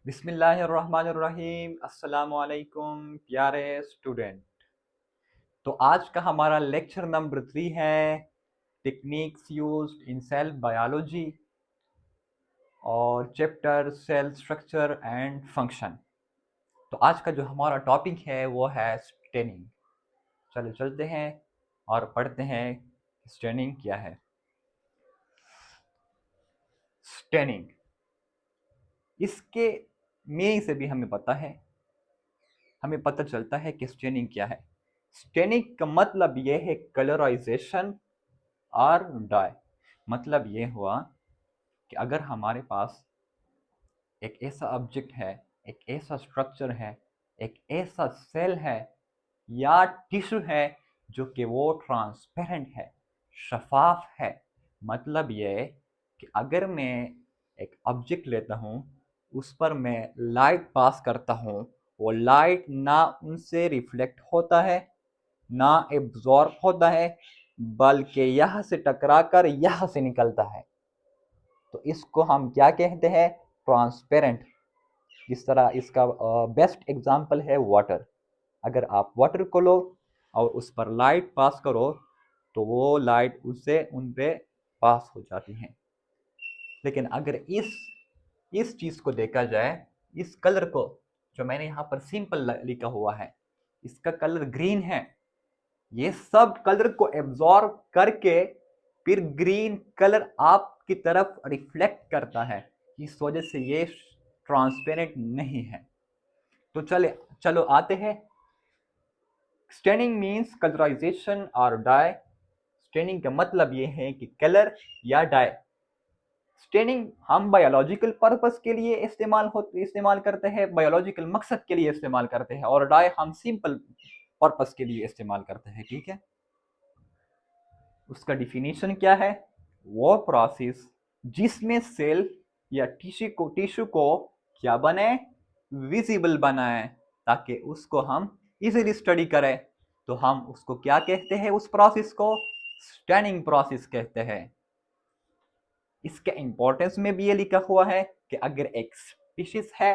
बिस्मिल्लाहिर्रहमानिर्रहीम। अस्सलाम वालेकुम प्यारे स्टूडेंट। तो आज का हमारा लेक्चर नंबर 3 है techniques used in cell biology और chapter cell structure and function. तो आज का जो हमारा टॉपिक है वो है स्टेनिंग। चलो चलते हैं और पढ़ते हैं स्टेनिंग क्या है। स्टेनिंग, इसके मीनिंग से भी हमें पता चलता है कि स्टेनिंग क्या है। स्टेनिंग का मतलब ये है कलराइजेशन और डाई। मतलब ये हुआ कि अगर हमारे पास एक ऐसा ऑब्जेक्ट है, एक ऐसा स्ट्रक्चर है, एक ऐसा सेल है या टिश्यू है जो कि वो ट्रांसपेरेंट है, शफाफ है। मतलब ये कि अगर मैं एक ऑब्जेक्ट लेता हूँ, उस पर मैं लाइट पास करता हूँ, वो लाइट ना उनसे रिफ्लेक्ट होता है ना एब्जॉर्ब होता है, बल्कि यहाँ से टकराकर यहाँ से निकलता है। तो इसको हम क्या कहते हैं? ट्रांसपेरेंट। जिस तरह इसका बेस्ट एग्जांपल है वाटर। अगर आप वाटर को लो और उस पर लाइट पास करो तो वो लाइट उससे उन पे पास हो जाती है। लेकिन अगर इस चीज़ को देखा जाए, इस कलर को, जो मैंने यहाँ पर सिंपल लिखा हुआ है, इसका कलर ग्रीन है। ये सब कलर को एब्जॉर्ब करके फिर ग्रीन कलर आपकी तरफ रिफ्लेक्ट करता है। इस वजह से ये ट्रांसपेरेंट नहीं है। तो चलो आते हैं। स्टेनिंग मीन्स कलराइजेशन और डाई। स्टेनिंग का मतलब ये है कि कलर या डाई। स्टेनिंग हम बायोलॉजिकल पर्पस के लिए इस्तेमाल करते हैं, बायोलॉजिकल मकसद के लिए इस्तेमाल करते हैं, और डाई हम सिंपल पर्पस के लिए इस्तेमाल करते हैं। ठीक है। उसका डिफिनीशन क्या है? वो प्रोसेस जिसमें सेल या टिश्यू को क्या बने? विजिबल बनाए, ताकि उसको हम इजीली स्टडी करें। तो हम उसको क्या कहते हैं? उस प्रोसेस को स्टेनिंग प्रोसेस कहते हैं। इसके इंपॉर्टेंस में भी ये लिखा हुआ है कि अगर एक स्पीशीज है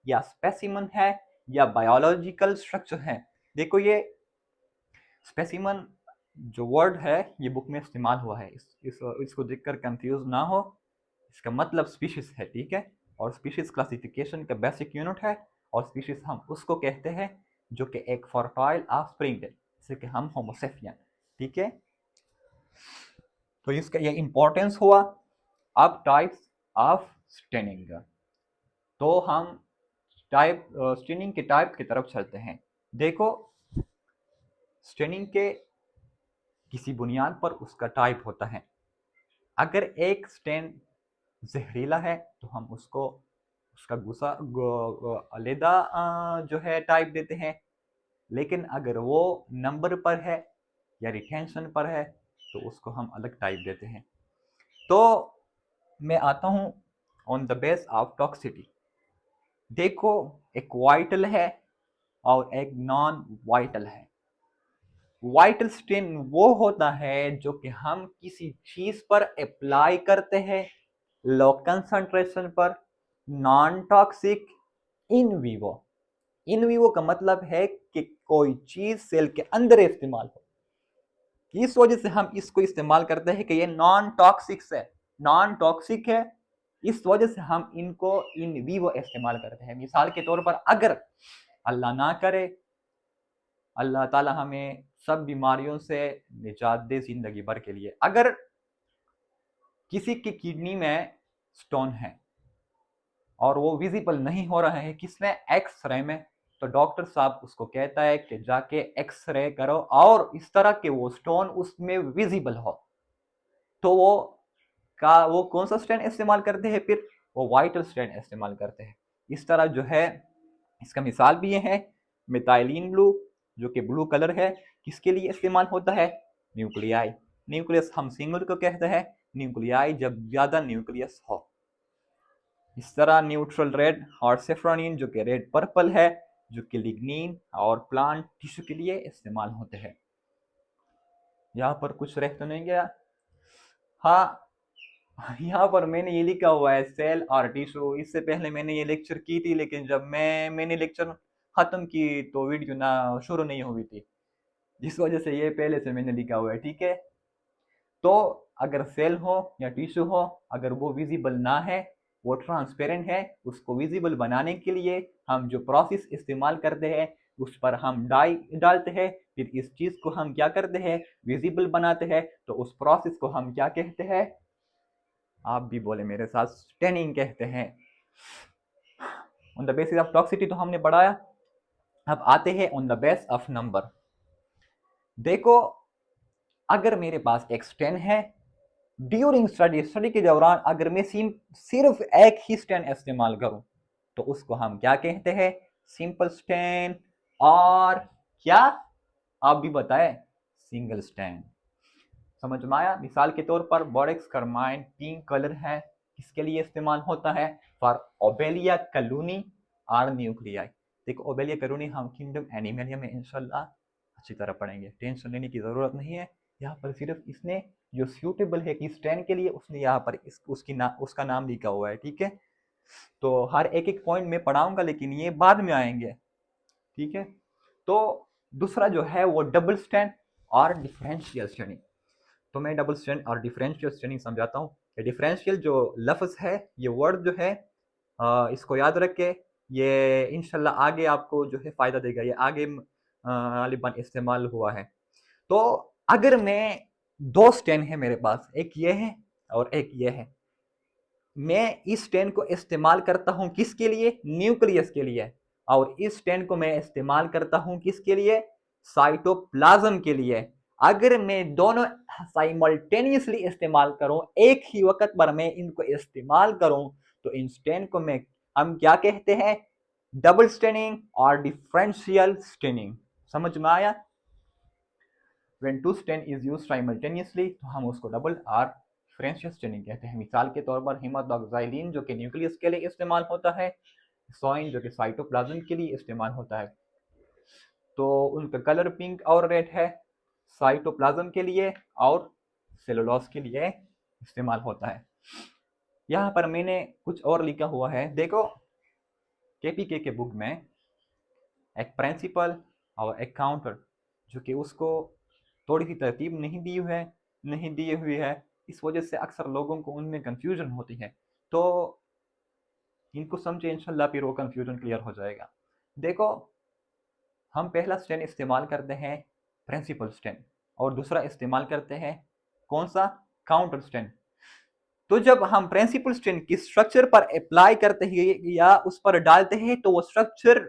या स्पेसिमन है या बायोलॉजिकल स्ट्रक्चर है। देखो, ये स्पेसिमन जो वर्ड है ये बुक में इस्तेमाल हुआ है। इसको देखकर कंफ्यूज ना हो। इसका मतलब स्पीशीज है। ठीक है। और स्पीशीज क्लासिफिकेशन का बेसिक यूनिट है। और स्पीशीज हम उसको कहते हैं जो कि एक फर्टाइल ऑफस्प्रिंग है, जैसे कि हम होमोसेपियन। ठीक है। तो इसका ये इंपॉर्टेंस हुआ। अब टाइप्स ऑफ स्टेनिंग। तो हम स्टेनिंग के टाइप की तरफ चलते हैं। देखो, स्टेनिंग के किसी बुनियाद पर उसका टाइप होता है। अगर एक स्टेन जहरीला है तो हम उसको उसका गुस्सा अलहदा जो है टाइप देते हैं। लेकिन अगर वो नंबर पर है या रिटेंशन पर है तो उसको हम अलग टाइप देते हैं। तो मैं आता हूँ on the base of toxicity. देखो, एक वाइटल है और एक नॉन वाइटल है। वाइटल स्टेन वो होता है जो कि हम किसी चीज पर अप्लाई करते हैं लो कंसंट्रेशन पर, non toxic, in vivo. In vivo का मतलब है कि कोई चीज सेल के अंदर इस्तेमाल हो। इस वजह से हम इसको इस्तेमाल करते हैं कि ये नॉन टॉक्सिक है। इस वजह से हम इनको इन विवो इस्तेमाल करते हैं। मिसाल के तौर पर, अगर अल्लाह ना करे, अल्लाह ताला हमें सब बीमारियों से निजात दे जिंदगी भर के लिए, अगर किसी की किडनी में स्टोन है और वो विजिबल नहीं हो रहा है, किसमें? एक्सरे में। तो डॉक्टर साहब उसको कहता है कि जाके एक्सरे करो और इस तरह के वो स्टोन उसमें विजिबल हो। तो वो कौन सा स्टेन इस्तेमाल करते हैं? फिर वो वाइटल स्टेन इस्तेमाल करते हैं। इस तरह जो है, इसका मिसाल भी ये है, मिथाइलिन ब्लू, जो कि ब्लू कलर है, किसके लिए इस्तेमाल होता है? न्यूक्लियाई। न्यूक्लियस हम सिंगल को कहते हैं, न्यूक्लियाई जब ज्यादा न्यूक्लियस हो। इस तरह न्यूट्रल रेड और सेफ्रोनिन, जो कि रेड पर्पल है, जो कि लिग्निन और प्लांट टिश्यू के लिए इस्तेमाल होते हैं। यहाँ पर कुछ रह तो नहीं गया? हाँ, यहाँ पर मैंने ये लिखा हुआ है सेल और टिश्यू। इससे पहले मैंने ये लेक्चर की थी, लेकिन जब मैंने लेक्चर खत्म की तो वीडियो ना शुरू नहीं हुई थी, जिस वजह से ये पहले से मैंने लिखा हुआ है, ठीक है। तो अगर सेल हो या टिश्यू हो, अगर वो विजिबल ना है, वो ट्रांसपेरेंट है, उसको विजिबल बनाने के लिए हम जो प्रोसेस इस्तेमाल करते हैं उस पर हम डाई डालते हैं, फिर इस चीज को हम क्या करते हैं, विजिबल बनाते हैं। तो उस प्रोसेस को हम क्या कहते हैं, आप भी बोले मेरे साथ, स्टेनिंग कहते हैं। On the basis of toxicity तो हमने पढ़ाया। अब आते हैं on the base of number. देखो, अगर मेरे पास एक स्टेन है, ड्यूरिंग स्टडी के दौरान अगर मैं सिर्फ एक ही स्टेन इस्तेमाल करूं तो उसको हम क्या कहते हैं, सिंपल स्टेन, और क्या, आप भी बताएं, सिंगल स्टेन। समझ में आया? मिसाल के तौर पर बोरेक्स कार्बाइड पिंक कलर है, किसके लिए इस्तेमाल होता है, फॉर ओबेलिया कलूनी आर न्यूक्लियाई। देखो, ओबेलिया कलूनी हम किंगडम एनिमलिया में इंशाल्लाह अच्छी तरह पढ़ेंगे, टेंशन लेने की जरूरत नहीं है। यहाँ पर सिर्फ इसने जो सूटेबल है कि स्टैंड के लिए, उसने यहाँ पर उसका नाम लिखा हुआ है, ठीक है। तो हर एक एक पॉइंट में पढ़ाऊंगा, लेकिन ये बाद में आएंगे, ठीक है। तो दूसरा जो है वो डबल स्टैंड और डिफरेंशियल स्टैंडिंग। तो मैं डबल स्टैंड और डिफरेंशियल स्टैंडिंग समझाता हूँ। डिफरेंशियल जो लफ्ज है, ये वर्ड जो है, इसको याद रखे, ये इंशाल्लाह आगे आपको जो है फायदा देगा, ये आगे गालिबन इस्तेमाल हुआ है। तो अगर मैं दो स्टैंड है मेरे पास, एक ये है और एक ये है, मैं इस स्टैंड को इस्तेमाल करता हूं किसके लिए, न्यूक्लियस के लिए, और इस स्टैंड को मैं इस्तेमाल करता हूं किसके लिए, साइटोप्लाज्म के लिए। अगर मैं दोनों साइमल्टेनियसली इस्तेमाल करूं, एक ही वक्त पर मैं इनको इस्तेमाल करूं, तो इन स्टैंड को मैं हम क्या कहते हैं, डबल स्टेनिंग और डिफरेंशियल स्टेनिंग। समझ में आया? When two stain is used simultaneously तो हम उसको डबल और डिफरेंशियल स्टेनिंग कहते हैं। मिसाल के तौर पर हेमाटोक्साइलिन जो कि न्यूक्लियस के लिए इस्तेमाल होता है, सोइन जो कि साइटोप्लाज्म के लिए इस्तेमाल होता है। तो उनका कलर पिंक और रेड है, साइटोप्लाज्म के लिए और सेलुलोज के लिए इस्तेमाल होता है। यहाँ पर मैंने कुछ और लिखा हुआ है, देखो, केपीके के बुक में एक प्रिंसिपल और एक काउंटर, जो कि उसको थोड़ी सी तरतीब नहीं दी हुई है, इस वजह से अक्सर लोगों को उनमें कंफ्यूजन होती है। तो इनको समझे, इंशाल्लाह फिर वो कंफ्यूजन क्लियर हो जाएगा। देखो, हम पहला स्टैंड इस्तेमाल करते हैं प्रिंसिपल स्टैंड, और दूसरा इस्तेमाल करते हैं कौन सा, काउंटर स्टैंड। तो जब हम प्रिंसिपल स्टैंड की स्ट्रक्चर पर अप्लाई करते हैं या उस पर डालते हैं, तो वो स्ट्रक्चर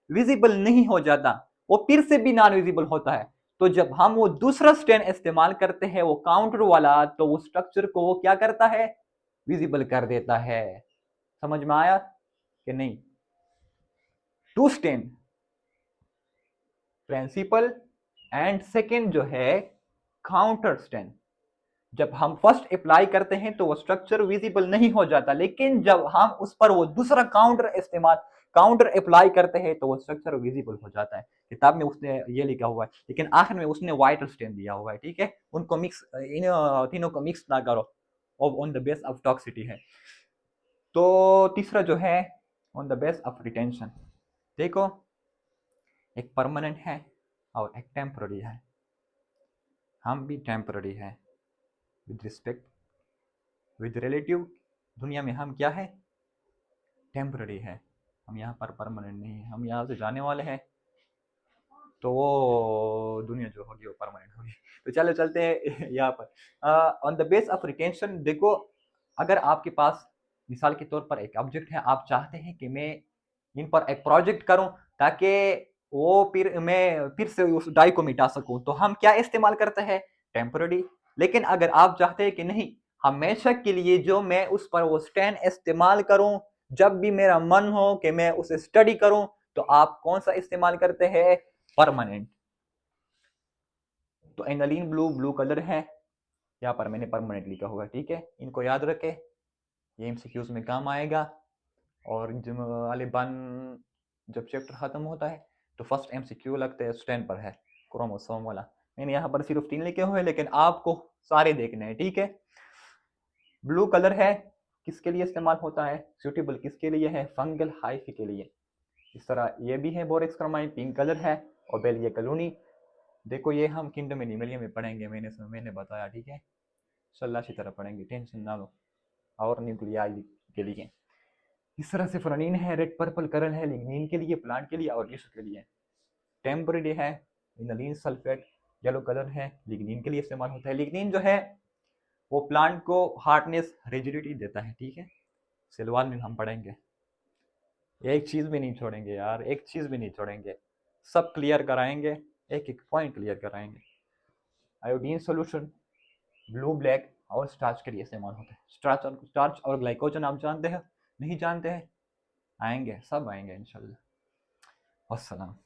विजिबल नहीं हो जाता, वो फिर से भी नॉन विजिबल होता है। तो जब हम वो दूसरा स्टैंड इस्तेमाल करते हैं, वो काउंटर वाला, तो वो स्ट्रक्चर को वो क्या करता है, विजिबल कर देता है। समझ में आया कि नहीं? Two stains, principal, and second जो है काउंटर स्टैंड। जब हम फर्स्ट अप्लाई करते हैं तो वो स्ट्रक्चर विजिबल नहीं हो जाता, लेकिन जब हम उस पर वो दूसरा काउंटर अप्लाई करते हैं तो वो स्ट्रक्चर विजिबल हो जाता है। किताब में उसने ये लिखा हुआ है, लेकिन आखिर में उसने वाइट स्टेन दिया हुआ है, ठीक है। उनको मिक्स, इन तीनों को मिक्स ना करो, on the base of toxicity है। तो तीसरा जो है on the base of retention. देखो, एक परमानेंट है और एक टेम्पररी है। हम भी टेम्पररी है विद रिस्पेक्ट, विद रिलेटिव दुनिया में हम क्या है, टेम्पररी है। हम यहाँ पर परमानेंट नहीं है, हम यहाँ से जाने वाले हैं, तो वो दुनिया जो होगी वो परमानेंट होगी। तो चलो चलते हैं यहाँ पर on the base of retention. देखो, अगर आपके पास मिसाल के तौर पर एक ऑब्जेक्ट है, आप चाहते हैं कि मैं इन पर एक प्रोजेक्ट करूं ताकि वो फिर मैं फिर से उस डाई को मिटा सकूं, तो हम क्या इस्तेमाल करते हैं, टेम्पररी। लेकिन अगर आप चाहते हैं कि नहीं, हमेशा के लिए जो मैं उस पर वो स्टैंड इस्तेमाल करूं, जब भी मेरा मन हो कि मैं उसे स्टडी करूं, तो आप कौन सा इस्तेमाल करते हैं, परमानेंट। तो एनालिन ब्लू, ब्लू कलर है, यहाँ पर मैंने परमानेंट लिखा हुआ है, ठीक है। इनको याद रखे, ये एमसीक्यूज में काम आएगा। और गालिबन जब चैप्टर खत्म होता है तो फर्स्ट एमसीक्यू लगता है स्टैंड पर है, क्रोमोसोम वाला। मैंने यहाँ पर सिर्फ 3 लिखे हुए हैं, लेकिन आपको सारे देखने हैं, ठीक है। ब्लू कलर है किसके लिए इस्तेमाल होता है, सूटेबल किसके लिए है, फंगल हाइफी के लिए। इस तरह ये भी है बोरेक्स कार्बाइन, पिंक कलर है, और बेलिया कलोनी। देखो ये हम किंगडम एनिमलिया में पढ़ेंगे, मैंने बताया, ठीक है, सल्ला की तरह पढ़ेंगे, टेंशन ना लो। और न्यूक्लियाई के लिए इस तरह से फ्लोरीन है, रेड पर्पल कलर है लिग्निन के लिए, प्लांट के लिए और टिश्यू के लिए। टेम्परेरी है इनलिन सल्फेट, येलो कलर है, लिग्निन के लिए इस्तेमाल होता है। लिग्निन जो है वो प्लांट को हार्डनेस रिजिडिटी देता है, ठीक है, सिलवाल में हम पढ़ेंगे। एक चीज भी नहीं छोड़ेंगे यार, एक चीज भी नहीं छोड़ेंगे, सब क्लियर कराएंगे, एक एक पॉइंट क्लियर कराएंगे। आयोडीन सोल्यूशन ब्लू ब्लैक और स्टार्च के लिए इस्तेमाल होता है। स्टार्च और ग्लाइकोजन आप जानते हैं, नहीं जानते हैं, आएंगे, सब आएंगे इंशाल्लाह। अस्सलाम।